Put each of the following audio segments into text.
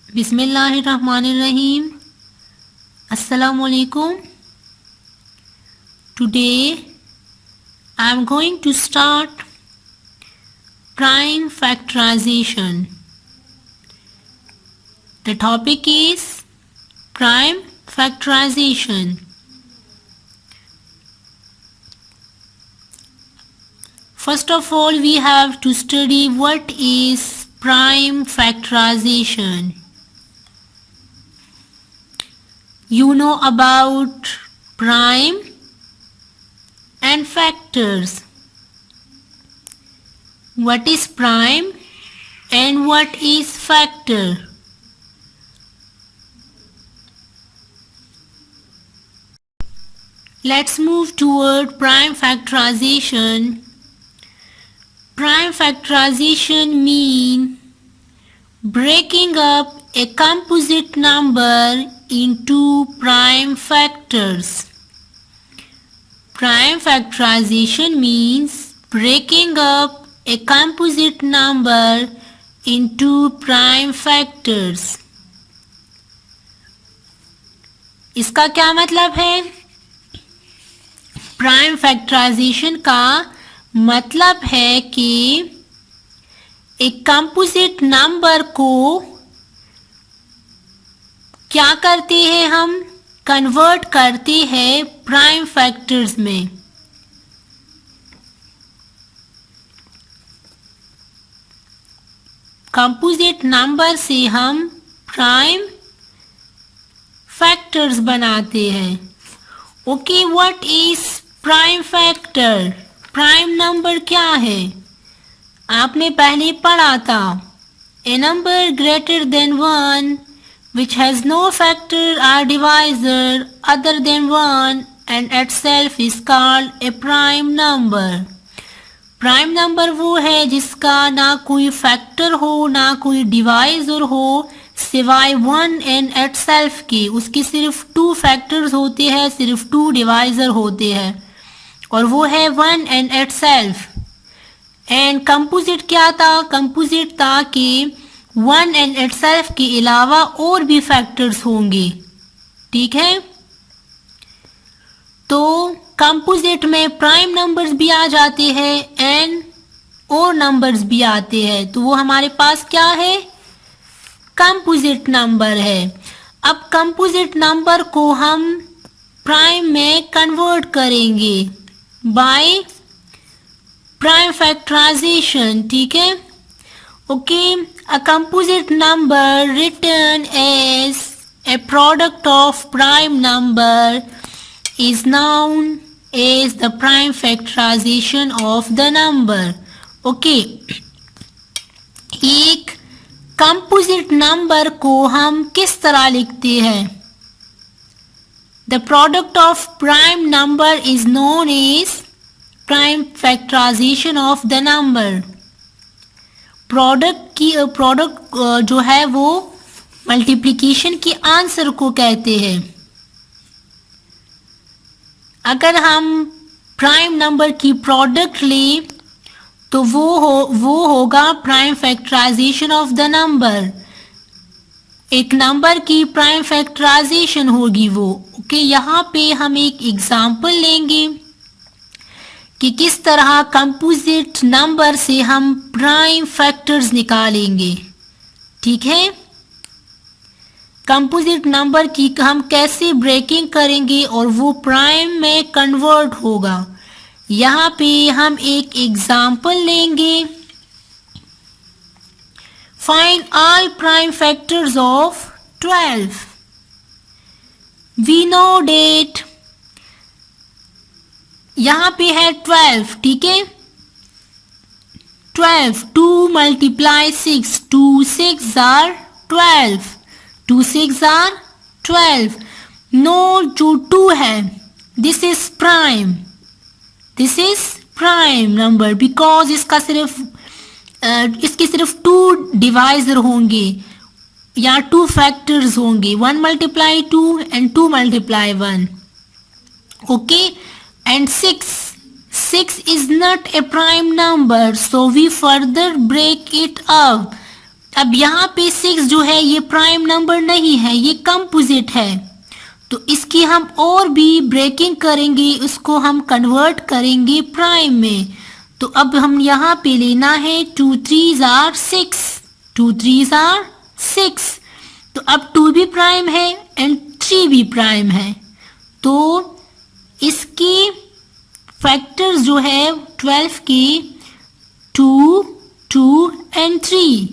Bismillahirrahmanirrahim. Assalamu alaikum. Today I am going to start prime factorization. The topic is prime factorization. First of all, we have to study what is prime factorization. You know about prime and factors. What is prime and what is factor? Let's move toward prime factorization. Prime factorization means breaking up a composite number into prime factors. Prime factorization means breaking up a composite number into prime factors. इसका क्या मतलब है? Prime factorisation का मतलब है कि एक composite number को क्या करते हैं, हम कन्वर्ट करते हैं प्राइम फैक्टर्स में. कंपोजिट नंबर से हम प्राइम फैक्टर्स बनाते हैं. Okay, what is prime factor? Prime number क्या है? आपने पहले पढ़ा था, a number greater than 1 which has no factor or divisor other than 1 and itself is called a prime number. Prime number वो है जिसका ना कोई फैक्टर हो ना कोई डिवाइजर हो सिवाय 1 एंड itself के. उसके सिर्फ 2 फैक्टर्स होते हैं, सिर्फ 2 डिवाइजर होते हैं और वो है 1 एंड itself. एंड कंपोजिट क्या था? कंपोजिट था कि 1 एंड itself के अलावा और भी फैक्टर्स होंगे. ठीक है, तो कंपोजिट में प्राइम नंबर्स भी आ जाते हैं एंड और नंबर्स भी आते हैं, तो वो हमारे पास क्या है? कंपोजिट नंबर है. अब कंपोजिट नंबर को हम प्राइम में कन्वर्ट करेंगे बाय प्राइम फैक्टराइजेशन. ठीक है, okay. A composite number written as a product of prime number is known as the prime factorization of the number. Okay. एक composite number को हम किस तरह लिखते हैं? The product of prime number is known as prime factorization of the number. Product जो है वो मल्टीप्लिकेशन की आंसर को कहते हैं. अगर हम प्राइम नंबर की प्रोडक्ट ले तो वो होगा prime factorisation of the number. एक नंबर की प्राइम फैक्टराइजेशन होगी वो. ओके, यहाँ पे हम एक एग्जांपल लेंगे कि किस तरह कंपोजिट नंबर से हम प्राइम फैक्टर्स निकालेंगे. ठीक है, कंपोजिट नंबर की हम कैसे ब्रेकिंग करेंगे और वो प्राइम में कन्वर्ट होगा. यहाँ पे हम एक एग्जांपल लेंगे. Find all prime factors of 12. We know that यहाँ पे है 12. ठीक है, 12 2 multiply 6 2 6 are 12 2 6 are 12. नो जो 2 है this is prime, this is prime number because इसके सिर्फ 2 डिवाइजर होंगे या 2 फैक्टर्स होंगे. 1 multiply 2 and 2 multiply 1. Okay, and 6 is not a prime number, so we further break it up. अब यहाँ पे 6 जो है ये प्राइम नंबर नहीं है, ये कंपोजिट है, तो इसकी हम और भी ब्रेकिंग करेंगे, उसको हम कन्वर्ट करेंगे प्राइम में। तो अब हम यहाँ पे लेना है 2 3s are 6, 2 3s are 6। तो अब 2 भी प्राइम है एंड 3 भी प्राइम है, तो इसकी फैक्टर्स जो है 12 के 2 2 एंड 3,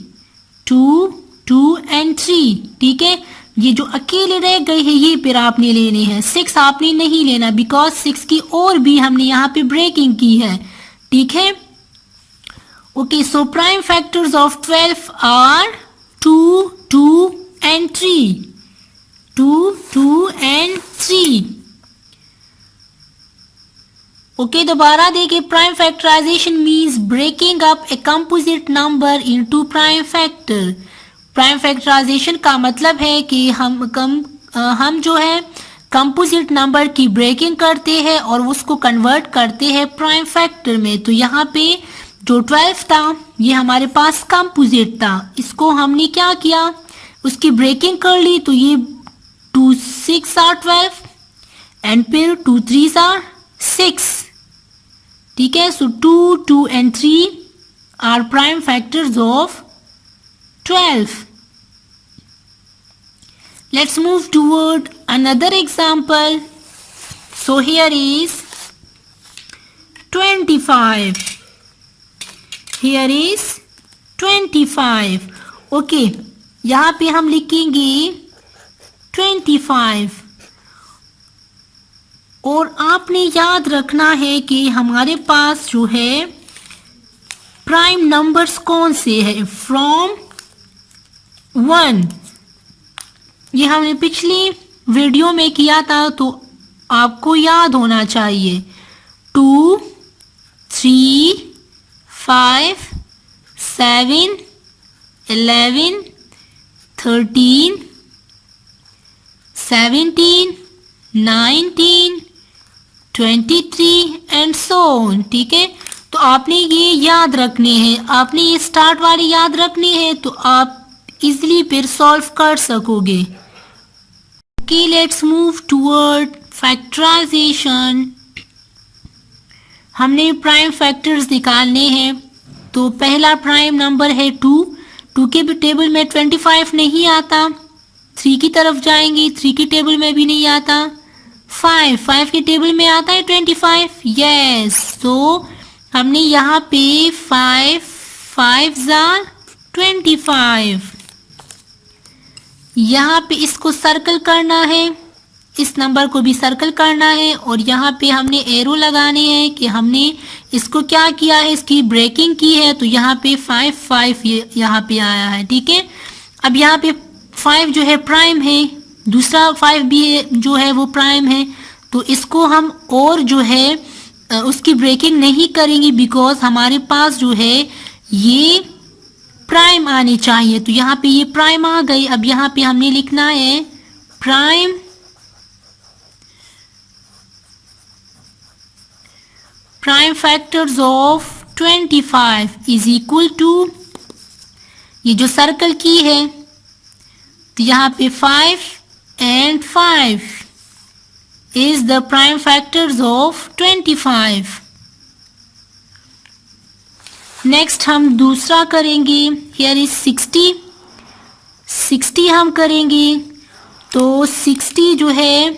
2 2 एंड 3, ठीक है। ये जो अकेले रह गए हैं ये फिर आपने लेने हैं, 6 आपने नहीं लेना बिकॉज 6 की और भी हमने यहाँ पे ब्रेकिंग की है, ठीक है। Okay, so prime factors of 12 are 2 2 and 3, 2 2 and 3। Okay, दोबारा देखिए, prime factorisation means breaking up a composite number into prime factor. Prime factorisation का मतलब है कि हम जो है कंपोजिट नंबर की ब्रेकिंग करते हैं और उसको कन्वर्ट करते हैं प्राइम फैक्टर में। तो यहाँ पे जो 12 था ये हमारे पास कंपोजिट था, इसको हमने क्या किया, उसकी ब्रेकिंग कर ली, तो ये 2 6 आर 12 एंड फिर 2 3s आर 6, ठीक है। So 2 2 and 3 are prime factors of 12. Let's move toward another example. So here is 25. Here is 25. Okay, यहाँ पे हम लिखेंगे 25 और आपने याद रखना है कि हमारे पास जो है प्राइम नंबर्स कौन से हैं, फ्रॉम 1। ये हमने पिछली वीडियो में किया था तो आपको याद होना चाहिए। 2 3 5 7 11 13 17 19 23 एंड सो ऑन, ठीक है। तो आपने ये याद रखने हैं, आपने ये स्टार्ट वाले याद रखने हैं, तो आप इजीली फिर सॉल्व कर सकोगे। Okay, let's move toward factorisation. हमने प्राइम फैक्टर्स निकालने हैं, तो पहला प्राइम नंबर है 2। 2 के टेबल में 25 नहीं आता, 3 की तरफ जाएंगे, 3 की टेबल में भी नहीं आता, 5 के टेबल में आता है 25, यस। तो हमने यहाँ पे 5 5s are 25, यहाँ पे इसको सर्कल करना है, इस नंबर को भी सर्कल करना है और यहाँ पे हमने एरो लगाने हैं कि हमने इसको क्या किया है, इसकी ब्रेकिंग की है। तो यहाँ पे 5 5 यहाँ पे आया है, ठीक है। अब यहाँ पे 5 जो है प्राइम है, दूसरा 5 भी जो है वो प्राइम है, तो इसको हम और जो है उसकी ब्रेकिंग नहीं करेंगे बिकॉज हमारे पास जो है ये प्राइम आने चाहिए। तो यहाँ पे ये प्राइम आ गई। अब यहाँ पे हमने लिखना है prime factors of 25 is equal to, ये जो सर्कल की है तो यहाँ पे 5 and 5 is the prime factors of 25. Next हम दूसरा करेंगे, here is 60 हम करेंगे। तो 60 जो है,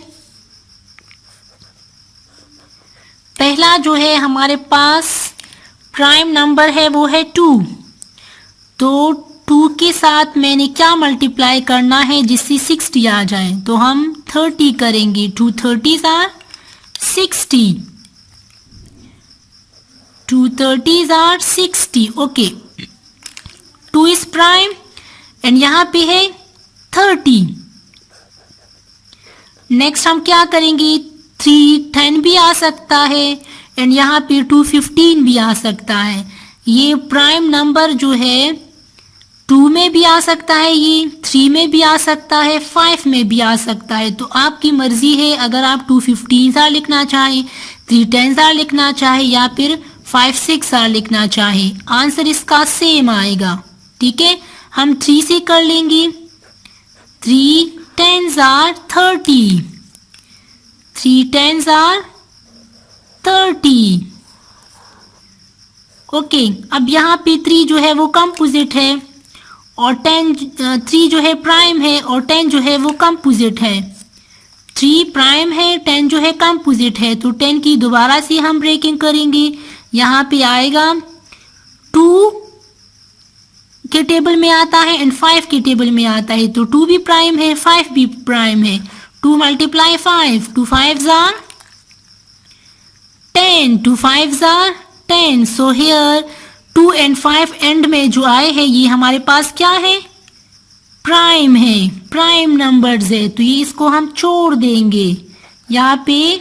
पहला जो है हमारे पास प्राइम नंबर है वो है 2। तो 2 के साथ मैंने क्या मल्टीप्लाई करना है जिससे 60 आ जाए, तो हम 30 करेंगे। 2 30s are 60, 2 30s are 60, okay. 2 is prime and यहाँ पे है 30। नेक्स्ट हम क्या करेंगे, 3 10 भी आ सकता है एंड यहाँ पे 2 15 भी आ सकता है। ये प्राइम नंबर जो है 2 में भी आ सकता है, ये 3 में भी आ सकता है, 5 में भी आ सकता है। तो आपकी मर्जी है, अगर आप 2 15s लिखना चाहें, 3 10s लिखना चाहे या फिर 5 6 लिखना चाहे, आंसर इसका सेम आएगा, ठीक है। हम 3 से कर लेंगे। 3 10s are 30। 3 10s are 30। Okay, अब यहाँ पे 3 जो है वो कंपोजिट है और 3 जो है प्राइम है और 10 जो है वो कंपोजिट है। 3 प्राइम है, 10 जो है कंपोजिट है, तो 10 की दोबारा से हम ब्रेकिंग करेंगे। यहाँ पे आएगा 2 के टेबल में आता है एंड 5 के टेबल में आता है, तो 2 भी प्राइम है, 5 भी प्राइम है। 2 multiply 5, 2 5s are 10, 2 5s are 10। So here 2 and 5 and में जो आए हैं ये हमारे पास क्या है, प्राइम है, प्राइम नंबर्स है, तो ये इसको हम छोड़ देंगे। यहाँ पे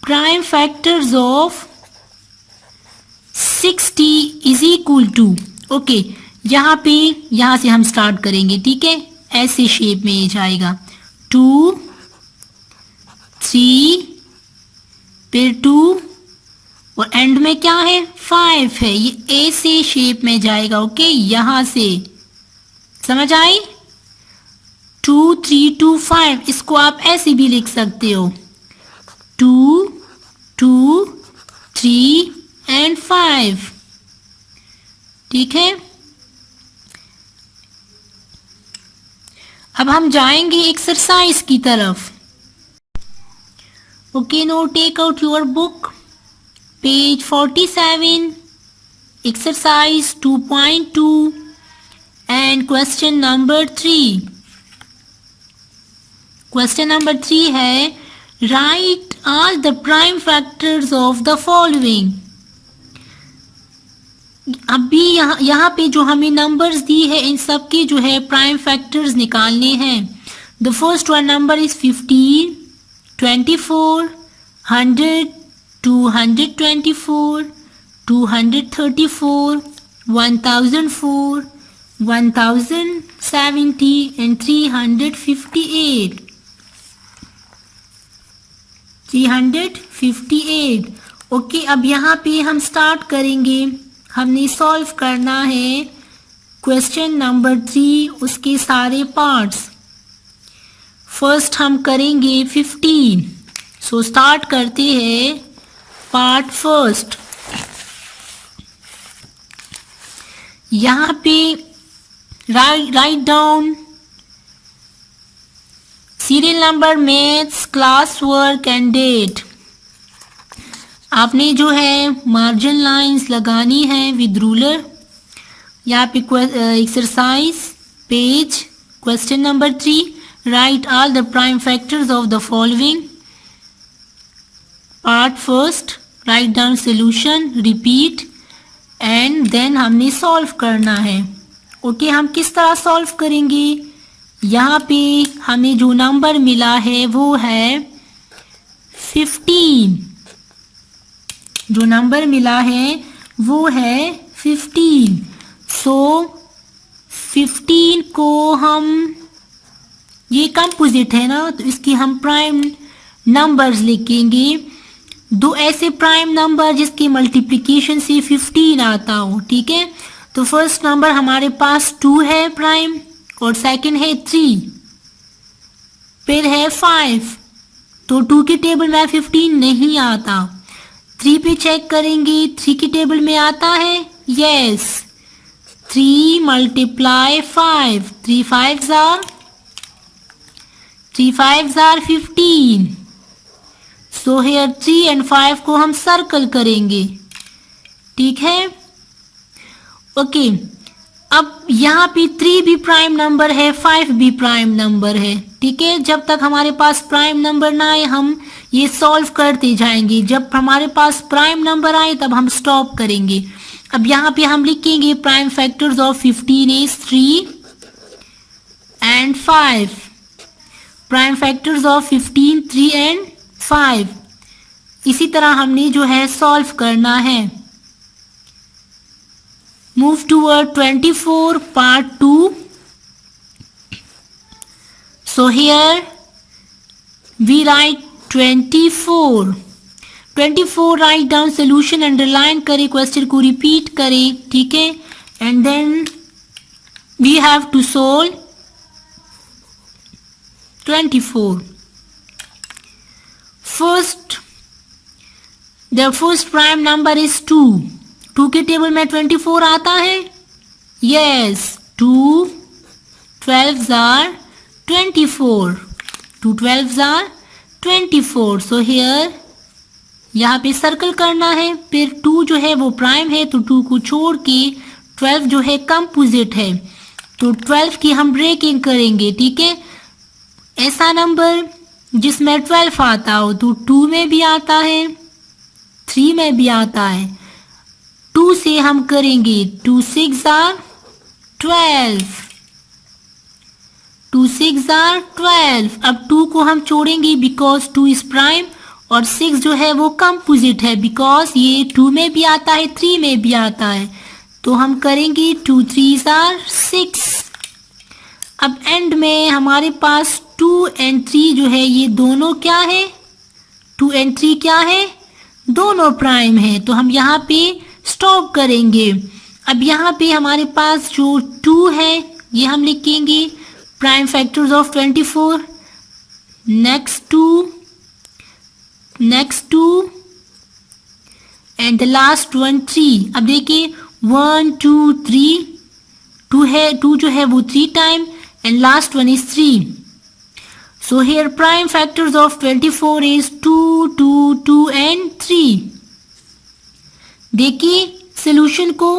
prime factors of 60 is equal to, okay, यहाँ से हम स्टार्ट करेंगे, ठीक है, ऐसे शेप में ये जाएगा 2 3 फिर 2 और एंड में क्या है 5 है, ये ऐसे शेप में जाएगा। ओके, यहां से समझ आई। 2 3 2 5, इसको आप ऐसे भी लिख सकते हो 2 2 3 एंड 5, ठीक है। अब हम जाएंगे एक्सरसाइज की तरफ। Okay, no take out your book, page 47, exercise 2.2 and question number 3। Question number 3 है, write all the prime factors of the following. अभी यहाँ पे जो हमें नंबर्स दी है इन सब के जो है प्राइम फैक्टर्स निकालने हैं। The first one number is 15, 24, 100, 224, 234, 1004, 1070 and 358। 358। Okay, अब यहाँ पे हम स्टार्ट करेंगे। हमने सॉल्व करना है क्वेश्चन नंबर 3, उसके सारे पार्ट्स। फर्स्ट हम करेंगे 15। सो स्टार्ट करते हैं पार्ट फर्स्ट। यहाँ पे write down serial number, maths, class work and date. आपने जो है मार्जिन लाइंस लगानी है विद रूलर। यहाँ पे exercise page question number 3, write all the prime factors of the following. Part first, write down solution, repeat and then हमने solve करना है। ओके, हम किस तरह सॉल्व करेंगे। यहाँ पे हमें जो नंबर मिला है वो है 15। जो नंबर मिला है वो है 15। सो 15 को हम, ये कंपोजिट है ना, तो इसकी हम प्राइम नंबर्स लिखेंगे। दो ऐसे प्राइम नंबर जिसकी मल्टीप्लिकेशन से 15 आता हो, ठीक है। तो फर्स्ट नंबर हमारे पास 2 है प्राइम और सेकंड है 3, फिर है 5। तो 2 की टेबल में 15 नहीं आता। 3 पे चेक करेंगे, 3 की टेबल में आता है, yes. 3 multiply 5, 3 5s are 15। So here 3 and 5 को हम सर्कल करेंगे, ठीक है। ओके, अब यहाँ पे 3 भी प्राइम नंबर है, 5 भी प्राइम नंबर है, ठीक है। जब तक हमारे पास प्राइम नंबर ना आए हम ये सॉल्व करते जाएंगे। जब हमारे पास प्राइम नंबर आए तब हम स्टॉप करेंगे। अब यहाँ पे हम लिखेंगे prime factors of 15 is 3 and 5। Prime factors of 15 3 and 5। इसी तरह हमने जो है सॉल्व करना है। Move toward 24 part 2। So here we write 24 write down solution, underline करें, क्वेश्चन को रिपीट करें, ठीक है। And then we have to solve 24. The first prime number is 2. 2 के टेबल में 24 आता है. Yes, 2 12s are 24. 2 12s are 24. So here यहाँ पे सर्कल करना है. फिर 2 जो है वो प्राइम है तो 2 को छोड़ के 12 जो है कंपोजिट है तो 12 की हम ब्रेकिंग करेंगे. ठीक है, ऐसा नंबर जिसमें 12 आता हो तो 2 में भी आता है, 3 में भी आता है. 2 से हम करेंगे 2 6 are 12. 2 6 are 12. अब 2 को हम छोड़ेंगे बिकॉज 2 इज प्राइम और 6 जो है वो कंपोजिट है बिकॉज ये 2 में भी आता है, 3 में भी आता है. तो हम करेंगे 2 3s are 6. अब एंड में हमारे पास 2 and 3 जो है ये दोनों क्या है, 2 and 3 क्या है, दोनों प्राइम है. तो हम यहाँ पे स्टॉप करेंगे. अब यहाँ पे हमारे पास जो 2 है ये हम लिखेंगे prime factors of 24. Next 2 and the last one 3. अब देखिए 1 2 3, 2 है, 2 जो है वो 3 time and last one is 3. So here prime factors of 24 is 2 2 2 and 3. देखिए solution को.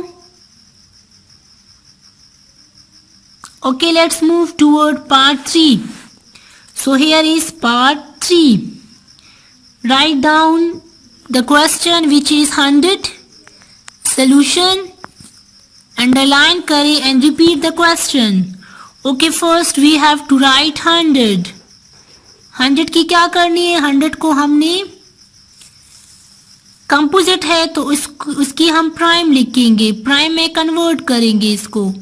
Okay, let's move toward part 3. So here is part 3. Write down the question which is 100. Solution. Underline करें and repeat the question. Okay, first we have to write 100. 100 की क्या करनी है, 100 को हमने composite है तो उसकी हम प्राइम लिखेंगे, प्राइम में कन्वर्ट करेंगे इसको.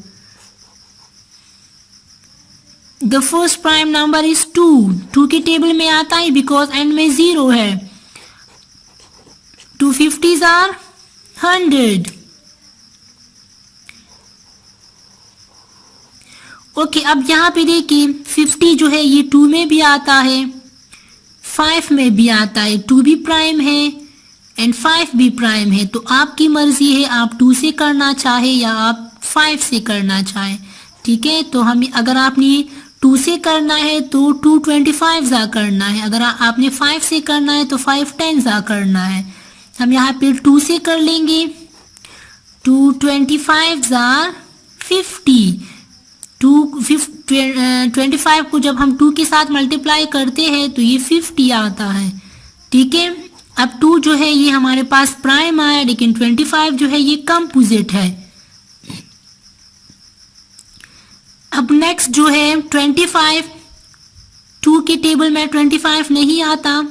The first prime number is 2. 2 के टेबल में आता है बिकॉज एंड में 0 है. 2 50s are 100. ओके, अब यहाँ पे देखिए 50 जो है ये 2 में भी आता है, 5 में भी आता है. 2 भी प्राइम है एंड 5 भी प्राइम है. तो आपकी मर्जी है आप 2 से करना चाहे या आप 5 से करना चाहे. ठीक है, तो हम अगर आपने 2 से करना है तो 2 25s आ करना है. अगर आपने 5 से करना है तो 5 10s आ करना है. हम यहाँ पे 2 से कर लेंगे. 2 25s are 50. 25 को जब हम 2 के साथ मल्टीप्लाई करते हैं तो ये 50 आता है. ठीक है, अब 2 जो है ये हमारे पास प्राइम आया लेकिन 25 जो है ये कंपोजिट है. अब नेक्स्ट जो है 25, 2 के टेबल में 25 नहीं आता.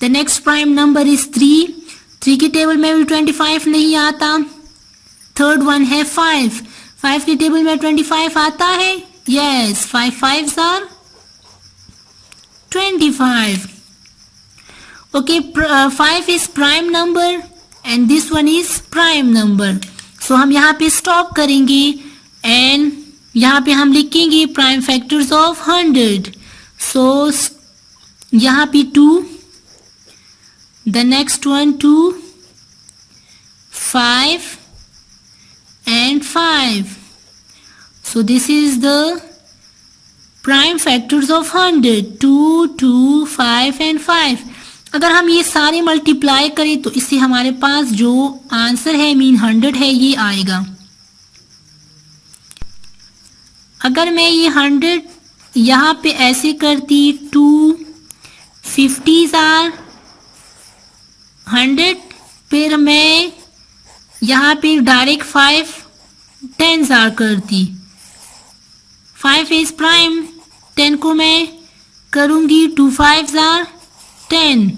The next prime number is 3. 3 के टेबल में भी 25 नहीं आता. थर्ड वन है 5. 5 के टेबल में 25 आता है. Yes, 5 5s are 25. Okay, 5 is prime number and this one is prime number. So हम यहाँ पे स्टॉप करेंगे एंड यहाँ पे हम लिखेंगे प्राइम फैक्टर्स ऑफ 100. So यहाँ पे 2, the next one 2, 5 and 5. So this is the prime factors of 100. 2 2 5 and 5. अगर हम ये सारे मल्टीप्लाई करें तो इससे हमारे पास जो आंसर है मीन 100 है ये आएगा. अगर मैं ये 100 यहाँ पे ऐसे करती 2 50s are 100, फिर मैं यहाँ पे डायरेक्ट 5 10s are करती. 5 इज प्राइम, 10 को मैं करूँगी 2 5s are 10.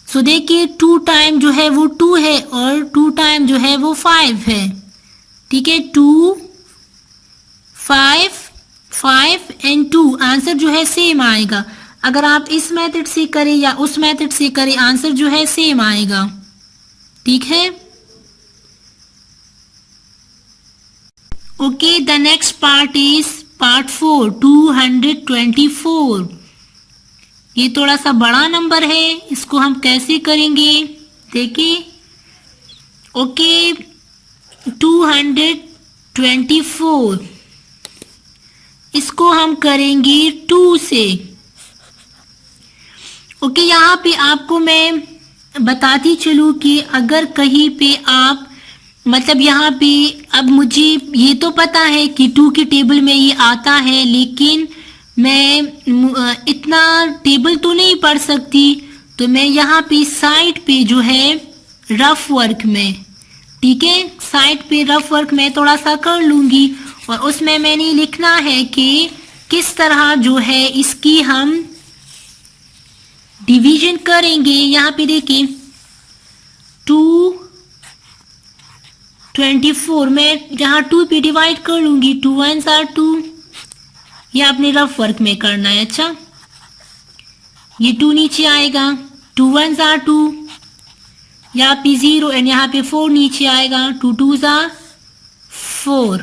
सो देखिए 2 टाइम जो है वो 2 है और 2 टाइम जो है वो 5 है. ठीक है, 2 5 5 एंड 2 आंसर जो है सेम आएगा. अगर आप इस मेथड से करें या उस मेथड से करें आंसर जो है सेम आएगा. ठीक है, okay, the next part is part 4, 224। ये थोड़ा सा बड़ा नंबर है, इसको हम कैसे करेंगे देखिए। ओके, 224 इसको हम करेंगे 2 से। ओके, यहाँ पे आपको मैं बताती चलूँ कि अगर कहीं पे आप मतलब यहाँ पे अब मुझे ये तो पता है कि 2 के टेबल में ये आता है, लेकिन मैं इतना टेबल तो नहीं पढ़ सकती, तो मैं यहाँ पे साइड पे जो है रफ वर्क में, ठीक है, साइड पे रफ वर्क में थोड़ा सा कर लूँगी और उसमें मैंने लिखना है कि किस तरह जो है इसकी हम डिवीजन करेंगे। यहाँ पे देखिए 224 में जहाँ 2 पे डिवाइड कर लूँगी, 2 1s are 2, ये आपने रफ वर्क में करना है। अच्छा, ये 2 नीचे आएगा, 2 1s are 2, यहाँ पे 0 एंड यहाँ पे 4 नीचे आएगा, 2 2s are 4,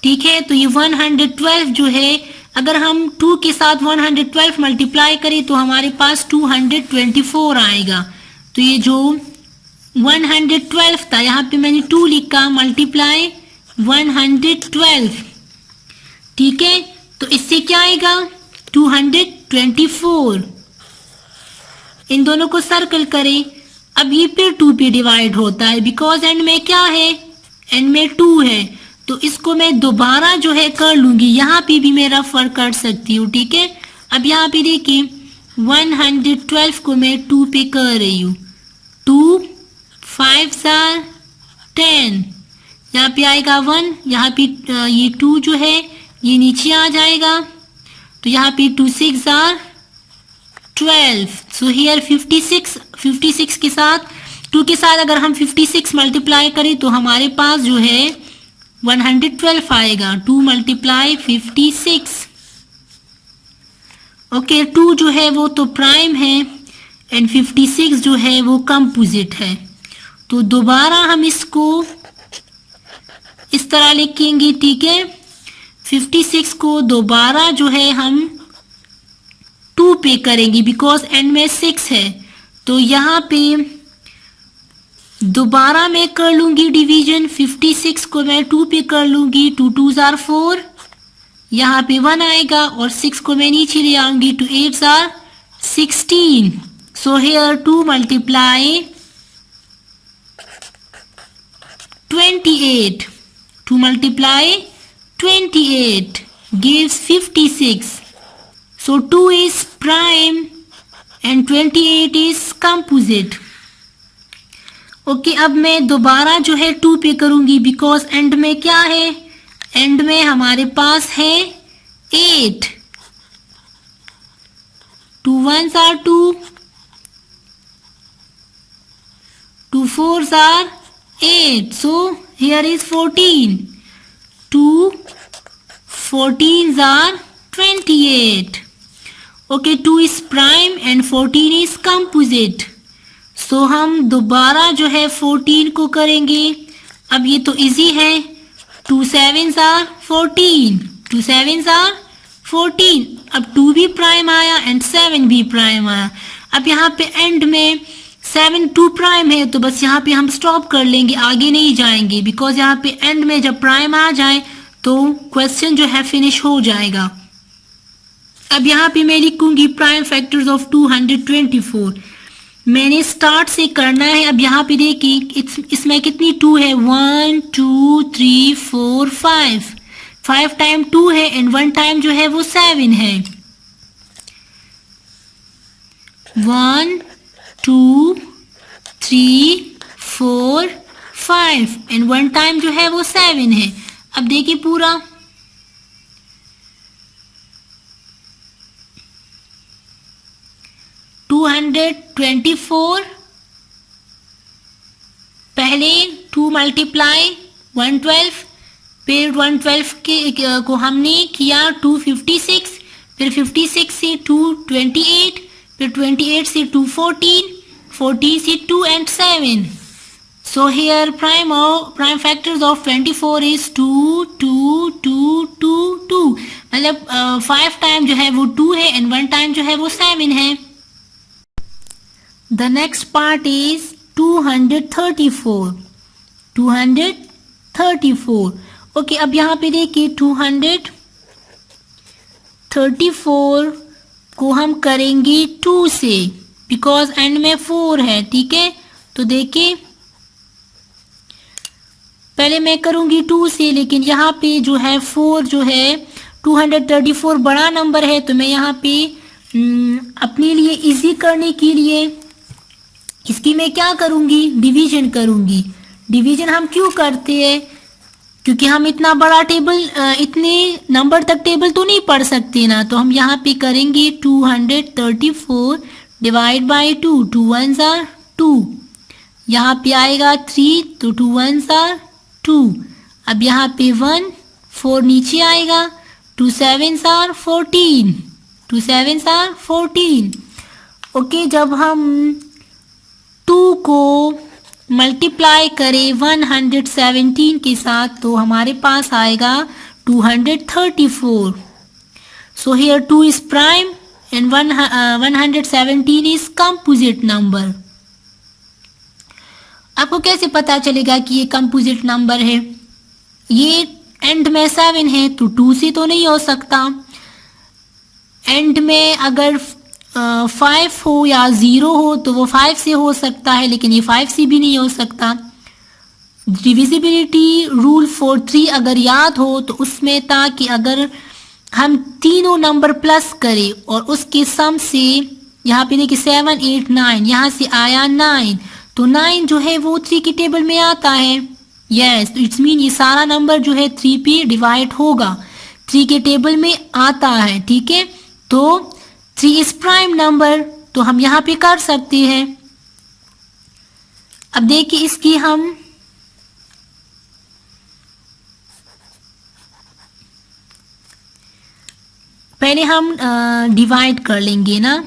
ठीक है। तो ये 112 जो है, अगर हम 2 के साथ 112 मल्टीप्लाई करें तो हमारे पास 224 आएगा। तो ये जो 112 था, यहाँ पे मैंने 2 लिखा, मल्टीप्लाई 112, ठीक है। तो इससे क्या आएगा 224। इन दोनों को सर्कल करें। अब ये फिर 2 पे डिवाइड होता है, बिकॉज एंड में क्या है, एंड में 2 है, तो इसको मैं दोबारा जो है कर लूंगी। यहाँ पे भी मैं रफ वर्क कर सकती हूँ, ठीक है। अब यहाँ पे देखिए 112 को मैं 2 पे कर रही हूँ, 2 5s are 10, यहाँ पे आएगा 1, यहाँ पे ये 2 जो है ये नीचे आ जाएगा, तो यहाँ पे 2 6s are 12। सो हियर 56 के साथ 2 के साथ अगर हम 56 मल्टीप्लाई करें तो हमारे पास जो है 112 आएगा। 2 मल्टीप्लाई 56। ओके, 2 जो है वो तो प्राइम है एंड 56 जो है वो कंपोजिट है। तो दोबारा हम इसको इस तरह लिखेंगे, ठीक है। 56 को दोबारा जो है हम 2 पे करेंगे, बिकॉज एंड में 6 है, तो यहाँ पे दोबारा मैं कर लूंगी डिवीजन। 56 को मैं 2 पे कर लूंगी, 2 2s are 4, यहाँ पे 1 आएगा और 6 को मैं नीचे ले आऊंगी, 2 8s are 16। So here 2 multiply 28, 2 multiply 28 gives 56. So 2 is prime and 28 is composite. Okay, अब मैं दोबारा जो है 2 पे करूंगी, बिकॉज एंड में क्या है, एंड में हमारे पास है 8, 2 1s are 2, 2 4s are 8, so here is 14, 2 14s are 28. Okay, 2 is prime and 14 is composite. So हम दोबारा जो है 14 को करेंगे। अब ये तो इजी है, 2 7s are 14, 2 7s are 14। अब 2 भी प्राइम आया एंड 7 भी प्राइम आया। अब यहाँ पे एंड में 7 2 प्राइम है, तो बस यहाँ पे हम स्टॉप कर लेंगे, आगे नहीं जाएंगे, बिकॉज यहाँ पे एंड में जब प्राइम आ जाए तो क्वेश्चन जो है फिनिश हो जाएगा। अब यहाँ पे मैं लिखूंगी प्राइम फैक्टर्स ऑफ 224। मैंने स्टार्ट से करना है। अब यहाँ पे देखिए इसमें कितनी 2 है, 1 2 3 4 5, 5 टाइम 2 है एंड 1 टाइम जो है वो 7 है। 1 2 3 4 5 एंड 1 टाइम जो है वो 7 है। अब देखिए पूरा 224, पहले 2 मल्टीप्लाई 112, फिर 112 के को हमने किया 256, फिर 56 से 228, फिर 28 से 214, 14 से 2 and 7। So here prime factors of 24 is 2 2 2 2 2, मतलब 5 टाइम जो है वो 2 है एंड 1 टाइम जो है वो 7 है. The next part is 234. 234. Okay, अब यहाँ पे देखिए 234 को हम करेंगे 2 से, बिकॉज एंड में 4 है. ठीक है, तो देखिए पहले मैं करूंगी 2 से, लेकिन यहाँ पे जो है 4 जो है 234 बड़ा नंबर है, तो मैं यहाँ पे अपने लिए इजी करने के लिए इसकी मैं क्या करूंगी, डिवीजन करूंगी. डिवीजन हम क्यों करते हैं, क्योंकि हम इतना बड़ा टेबल इतने नंबर तक टेबल तो नहीं पढ़ सकते ना, तो हम यहाँ पे करेंगे 234 डिवाइड बाई 2. 2 1s are 2. यहाँ पे आएगा 3, तो 2 1s are 2. अब यहाँ पे 1, 4 नीचे आएगा. 2 7s are 14. 2 7s are 14. Okay, जब हम 2 को मल्टीप्लाई करें 117 के साथ, तो हमारे पास आएगा 234. So here 2 is prime and 117 is composite number. आपको कैसे पता चलेगा कि ये कंपोजिट नंबर है? ये एंड में 7 है, तो 2 से तो नहीं हो सकता. एंड में अगर 5 हो या 0 हो तो वो 5 से हो सकता है, लेकिन ये 5 से भी नहीं हो सकता. डिविजिबिलिटी रूल फॉर 3 अगर याद हो तो उसमें था कि अगर हम तीनों नंबर प्लस करें और उसके सम से, यहाँ पे देखिए 7 8 9, यहाँ से आया 9, तो 9 जो है वो 3 की टेबल में आता है. यस, इट्स मीन ये सारा नंबर जो है 3 पे डिवाइड होगा, 3 के टेबल में आता है. ठीक है, तो 3 इज प्राइम नंबर, तो हम यहाँ पे कर सकते हैं. अब देखिए इसकी हम पहले हम डिवाइड कर लेंगे ना.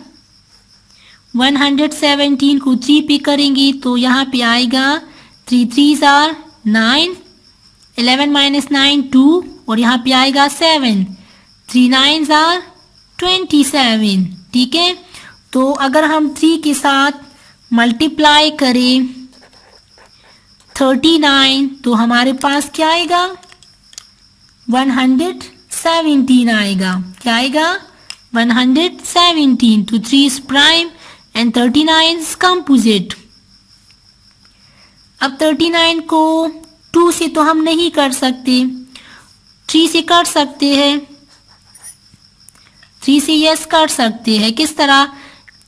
117 को 3 पे करेंगे तो यहाँ पे आएगा 3 3s are 9, 11 minus 9 2, और यहाँ पे आएगा 7. 3 9s are 27. ठीक है, तो अगर हम 3 के साथ मल्टीप्लाई करें 39, तो हमारे पास क्या आएगा, 117 आएगा. क्या आएगा, 117. तो 3 is prime and 39 is composite. अब 39 को 2 से तो हम नहीं कर सकते, 3 से कर सकते हैं. 3 से यस कर सकते हैं. किस तरह,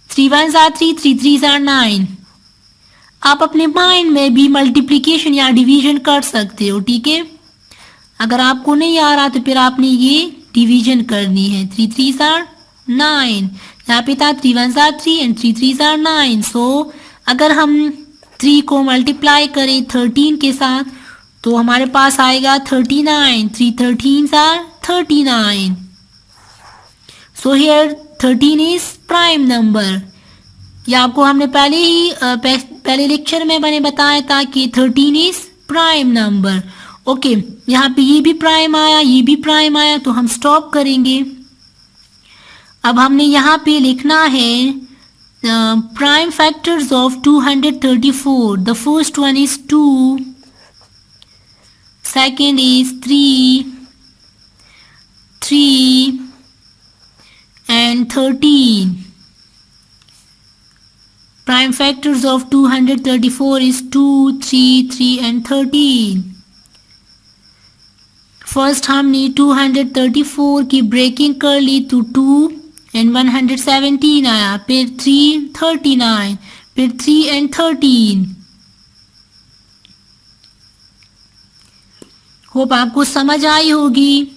3 1s are 3, 3 3s are 9. आप अपने माइंड में भी मल्टीप्लिकेशन या डिवीजन कर सकते हो. ठीक है, अगर आपको नहीं आ रहा तो फिर आपने ये डिवीजन करनी है. 3 3s are 9, यहाँ पे था 3 1s are 3 and 3 3s are 9. सो अगर हम 3 को मल्टीप्लाई करें 13 के साथ, तो हमारे पास आएगा 39. 3 13s are 39. So here 13 is prime number. या आपको हमने पहले लेक्चर में मैंने बताया था कि 13 इज प्राइम नंबर. ओके, यहाँ पे ये भी प्राइम आया, ये भी प्राइम आया, तो हम स्टॉप करेंगे. अब हमने यहाँ पे लिखना है prime factors of 234. The first one is 2, second is 3 and 13. Prime factors of 234 is 2, 3, 3 and 13. First हमने 234 की ब्रेकिंग कर ली तो 2 and 117 आया, फिर 3 39, फिर 3 and 13. होप आपको समझ आई होगी.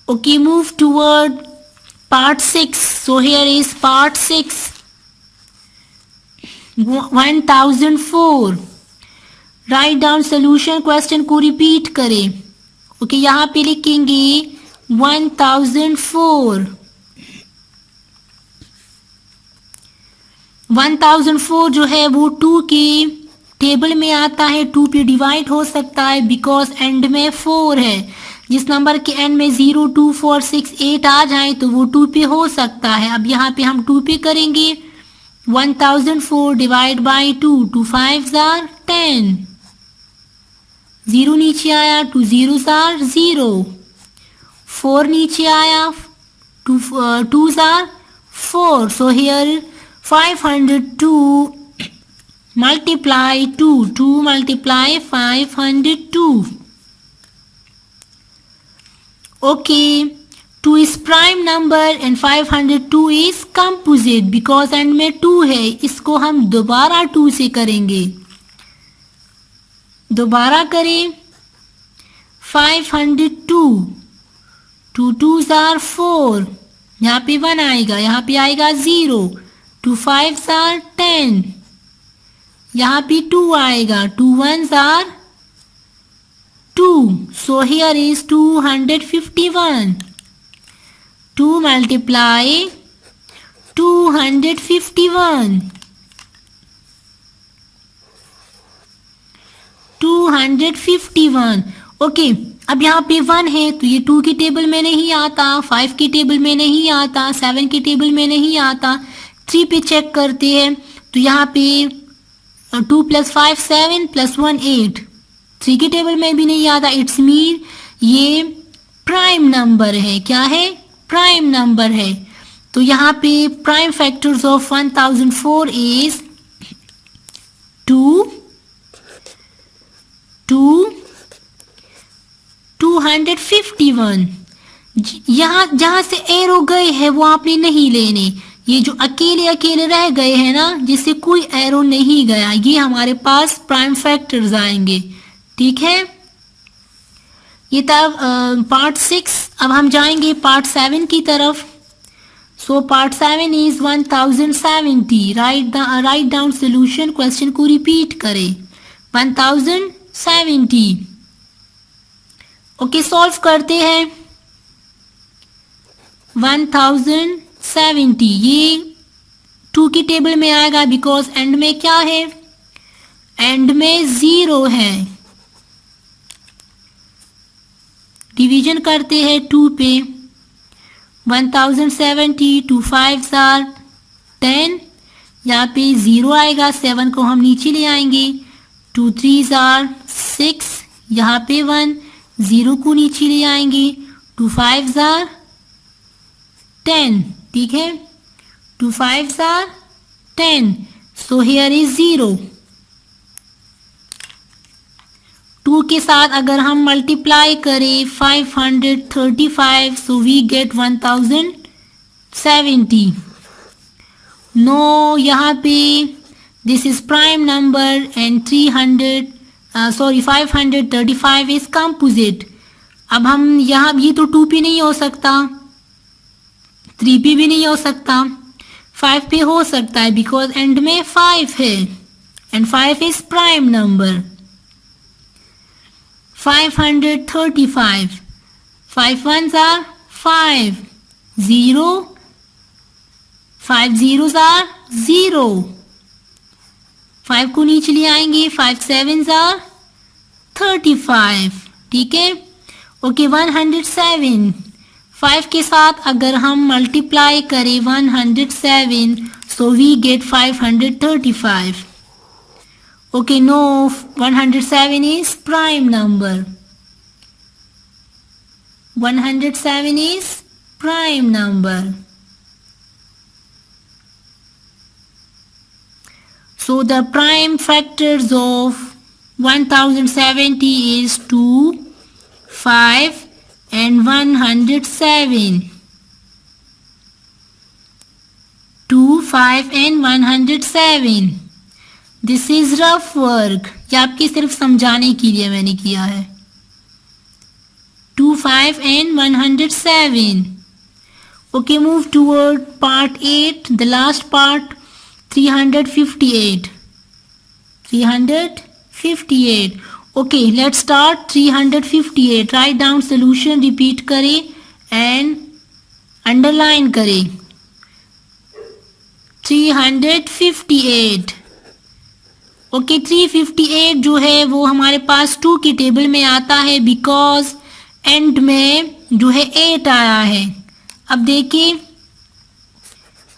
Okay, move toward part 6. So here is part 6. 1004. Write down solution. question को repeat करें. Okay, यहाँ पे लिखेंगे 1004. 1004 जो है वो 2 के टेबल में आता है, 2 पे डिवाइड हो सकता है बिकॉज एंड में 4 है। जिस नंबर के एंड में 0 2 4 6 8 आ जाए तो वो 2 पे हो सकता है। अब यहाँ पे हम 2 पे करेंगे। 1004 डिवाइड बाई 2, 2 5s आर 10, 0 नीचे आया, 2 zeros आर 0, 4 नीचे आया, 2 2s are 4. So here 502 multiply 2, 2 multiply 502. Okay, 2 is prime number and 502 is composite because and में 2 है। इसको हम दोबारा 2 से करेंगे। दोबारा करें। 502, 2 2s आर 4, यहाँ पे 1 आएगा, यहाँ पे आएगा 0, 2 5s आर 10, यहाँ पे 2 आएगा, 2 1s are 2. So here is 251. 2 multiply 251. 251. Okay, अब यहाँ पे 1 है तो ये 2 के टेबल में नहीं आता, 5 के टेबल में नहीं आता, 7 के टेबल में नहीं आता। 3 पे चेक करते हैं तो यहाँ पे 2 + 5 7 + 1 8, 3 के टेबल में भी नहीं आता। इट्स मीन ये प्राइम नंबर है। क्या है? प्राइम नंबर है। तो यहाँ पे प्राइम फैक्टर्स ऑफ 1004 इज 2, 2, 251। यहाँ जहाँ से एरो गए हैं वो आपने नहीं लेने। ये जो अकेले अकेले रह गए हैं ना, जिससे कोई एरो नहीं गया, ये हमारे पास प्राइम फैक्टर्स आएंगे। ठीक है, ये था पार्ट 6। अब हम जाएंगे पार्ट 7 की तरफ। So part 7 is 1070। Right down solution. Question को रिपीट करें। 1070। ओके, सॉल्व करते हैं। 1070 ये 2 की टेबल में आएगा बिकॉज एंड में क्या है? एंड में 0 है। डिवीजन करते हैं 2 पे। 1070, 2 5s आर 10, यहाँ पे 0 आएगा, 7 को हम नीचे ले आएंगे। 2 3s आर 6, यहाँ पे 1, 0 को नीचे ले आएंगे। 2 5s आर 10, ठीक है। 2 5s are 10, so here is 0। 2 के साथ अगर हम मल्टीप्लाई करें 535, सो वी गेट 1070। नो, यहाँ पे this is prime number and 535 is composite. अब हम यहाँ, ये तो 2 पे नहीं हो सकता, 3 पे भी नहीं हो सकता, 5 पे हो सकता है बिकॉज एंड में 5 है and 5 is prime number. 535, 5 1s are 5, 0, 5 zeros are 0, 5 को नीचे ले आएंगे। 5 7s आर 35, ठीक है। ओके, 107, 5 के साथ अगर हम मल्टीप्लाई करें 107, so we get 535। Okay, no, 107 is prime number. 107 is prime number. So the prime factors of 1070 is 2, 5 and 107. 2, 5 and 107. This is rough work. ये आपकी सिर्फ समझाने के लिए मैंने किया है। 2, 5 and 107। Okay, move toward part 8, the last part. 358। 358। Okay, let's start. 358। Right down solution, repeat करें एंड अंडरलाइन करें। 358। ओके 358 जो है वो हमारे पास 2 की टेबल में आता है बिकॉज एंड में जो है 8 आया है। अब देखिए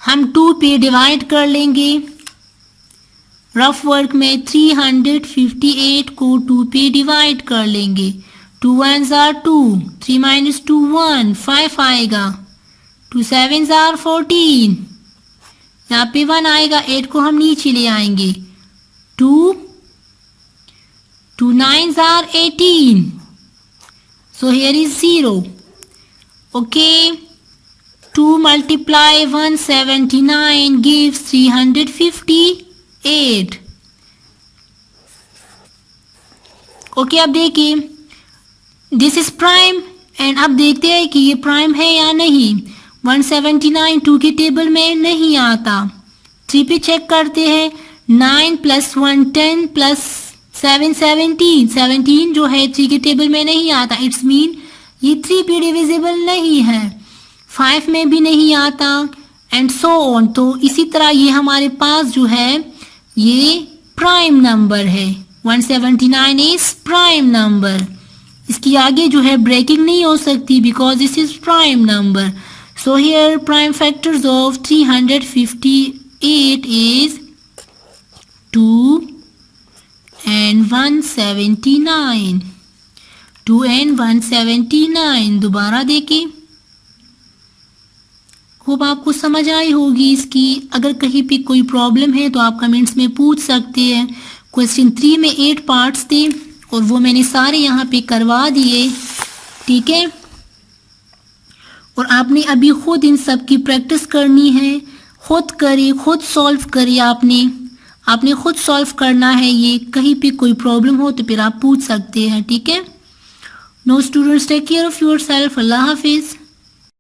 हम 2 पे डिवाइड कर लेंगे रफ वर्क में। 358 को 2 पे डिवाइड कर लेंगे। 2 1s are 2, 3 minus 2 1, 5 आएगा। 2 7s are 14, यहाँ पे 1 आएगा। 8 को हम नीचे ले आएंगे। 2 9s are 18, so here is 0। okay, 2 multiply 179 gives 358। Okay अब देखिए दिस इज प्राइम एंड अब देखते हैं कि ये प्राइम है या नहीं। 179 2 की टेबल में नहीं आता। 3 पे चेक करते हैं। 9 + 1 10 + 7 17। 17 जो है 3 की टेबल में नहीं आता। इट्स मीन ये 3 पे डिविजिबल नहीं है। 5 में भी नहीं आता एंड सो ऑन। तो इसी तरह ये हमारे पास जो है ये प्राइम नंबर है। 179 इज प्राइम नंबर। इसकी आगे जो है ब्रेकिंग नहीं हो सकती because this is prime number. So here prime factors of 358 is 2 and 179। 2 and 179 दोबारा देखिए। होप आपको समझ आई होगी इसकी। अगर कहीं पे कोई प्रॉब्लम है तो आप कमेंट्स में पूछ सकते हैं। क्वेश्चन 3 में 8 पार्ट्स थे और वो मैंने सारे यहाँ पे करवा दिए, ठीक है। और आपने अभी खुद इन सब की प्रैक्टिस करनी है। खुद करिए, खुद सॉल्व करिए। आपने खुद सॉल्व करना है ये। कहीं पे कोई प्रॉब्लम हो तो फिर आप पूछ सकते हैं, ठीक है। No students, take care of yourself. अल्लाह हाफिज़।